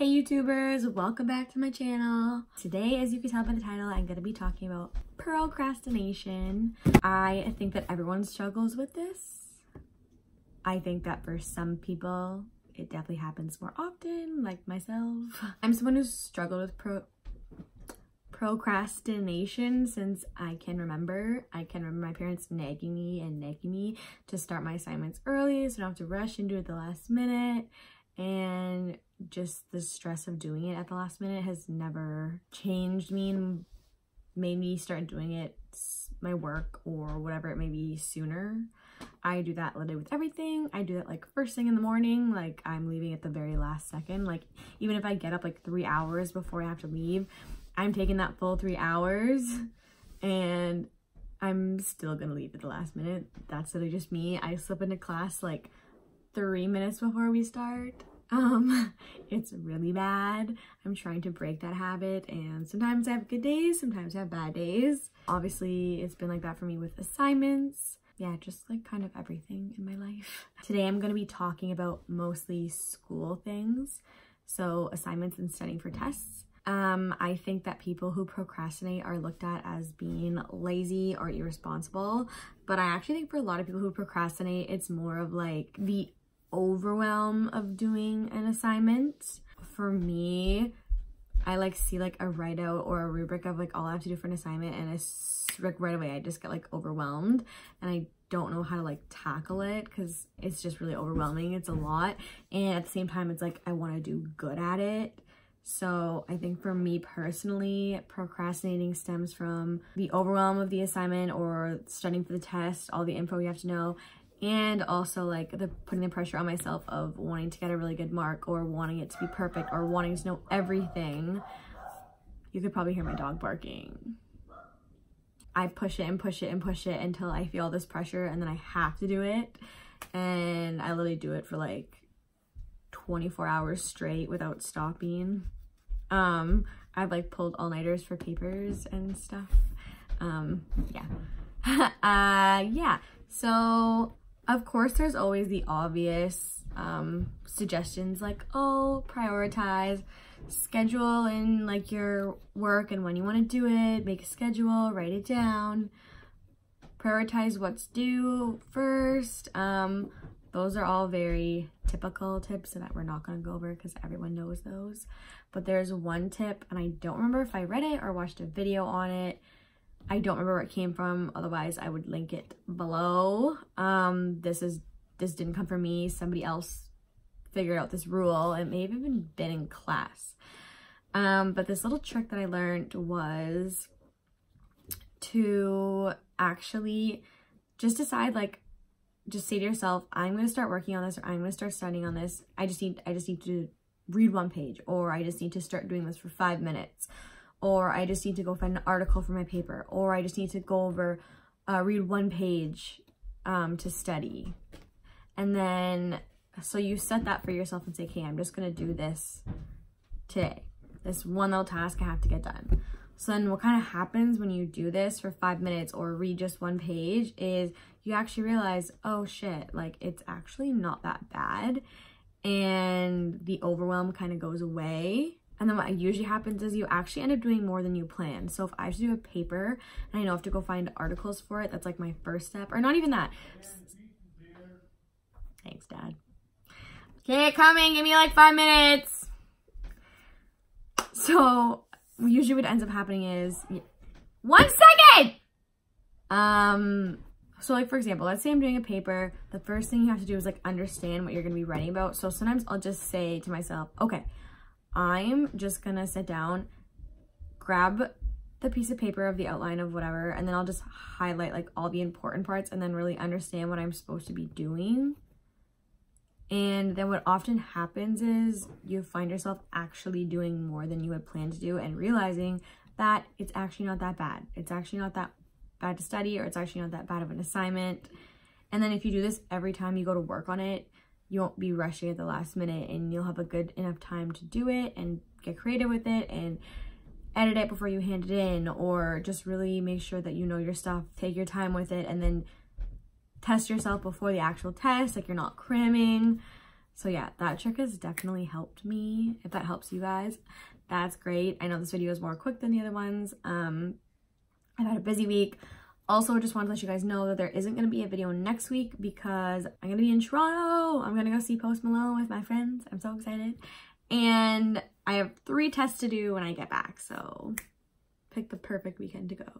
Hey YouTubers, welcome back to my channel. Today, as you can tell by the title, I'm going to be talking about procrastination. I think that everyone struggles with this. I think that for some people, it definitely happens more often, like myself. I'm someone who's struggled with procrastination since I can remember. I can remember my parents nagging me to start my assignments early so I don't have to rush and do it at the last minute. And just the stress of doing it at the last minute has never changed me and made me start doing it, my work or whatever it may be, sooner. I do that literally with everything. I do that like first thing in the morning, like I'm leaving at the very last second. Like even if I get up like 3 hours before I have to leave, I'm taking that full 3 hours and I'm still gonna leave at the last minute. That's literally just me. I slip into class like 3 minutes before we start. It's really bad. I'm trying to break that habit, and sometimes I have good days, sometimes I have bad days. Obviously, it's been like that for me with assignments. Yeah, just like kind of everything in my life. Today, I'm gonna be talking about mostly school things. So assignments and studying for tests. I think that people who procrastinate are looked at as being lazy or irresponsible, but I actually think for a lot of people who procrastinate, it's more of like the overwhelm of doing an assignment. For me, I like see like a write out or a rubric of like all I have to do for an assignment, and it's like right away I just get like overwhelmed and I don't know how to like tackle it because it's just really overwhelming. It's a lot, and at the same time it's like I want to do good at it. So I think for me personally, procrastinating stems from the overwhelm of the assignment or studying for the test, all the info you have to know, and also like putting the pressure on myself of wanting to get a really good mark or wanting it to be perfect or wanting to know everything. You could probably hear my dog barking. I push it and push it and push it until I feel this pressure, and then I have to do it. And I literally do it for like 24 hours straight without stopping. I've like pulled all-nighters for papers and stuff. Yeah. So of course there's always the obvious suggestions like, oh, prioritize, schedule in like your work and when you want to do it, make a schedule, write it down, prioritize what's due first. Those are all very typical tips that we're not going to go over because everyone knows those. But there's one tip, and I don't remember if I read it or watched a video on it. I don't remember where it came from, otherwise I would link it below. This didn't come from me. Somebody else figured out this rule. It may have even been in class. But this little trick that I learned was to actually just decide, like, just say to yourself, I'm going to start working on this, or I'm going to start studying on this. I just need to read one page, or I just need to start doing this for 5 minutes, or I just need to go find an article for my paper, or I just need to go over, read one page to study. And then, so you set that for yourself and say, okay, I'm just going to do this today. This one little task I have to get done. So then what kind of happens when you do this for 5 minutes or read just one page is you actually realize, oh shit, like it's actually not that bad. And the overwhelm kind of goes away. And then what usually happens is you actually end up doing more than you plan. So if I have to do a paper and I know I have to go find articles for it, that's like my first step. Or not even that. Thanks, Dad. Okay, coming. Give me like 5 minutes. So usually what ends up happening is 1 second. So like for example, let's say I'm doing a paper. The first thing you have to do is like understand what you're going to be writing about. So sometimes I'll just say to myself, okay, I'm just gonna sit down, grab the piece of paper of the outline of whatever, and then I'll just highlight like all the important parts and then really understand what I'm supposed to be doing. And then what often happens is you find yourself actually doing more than you had planned to do and realizing that it's actually not that bad. It's actually not that bad to study, or it's actually not that bad of an assignment. And then if you do this every time you go to work on it, you won't be rushing at the last minute, and you'll have a good enough time to do it and get creative with it and edit it before you hand it in, or just really make sure that you know your stuff, take your time with it, and then test yourself before the actual test, like you're not cramming. So yeah, that trick has definitely helped me. If that helps you guys, that's great. I know this video is more quick than the other ones. I've had a busy week. Also, just wanted to let you guys know that there isn't going to be a video next week because I'm going to be in Toronto. I'm going to go see Post Malone with my friends. I'm so excited. And I have 3 tests to do when I get back. So pick the perfect weekend to go.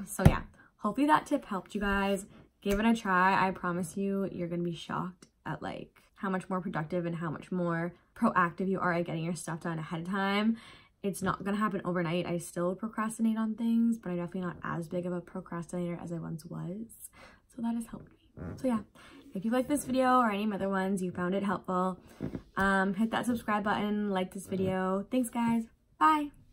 So yeah, hopefully that tip helped you guys. Give it a try. I promise you, you're going to be shocked at like how much more productive and how much more proactive you are at getting your stuff done ahead of time. It's not gonna happen overnight. I still procrastinate on things, but I'm definitely not as big of a procrastinator as I once was. So that has helped me. So yeah, if you like this video or any other ones, you found it helpful, hit that subscribe button, like this video. Thanks guys, bye.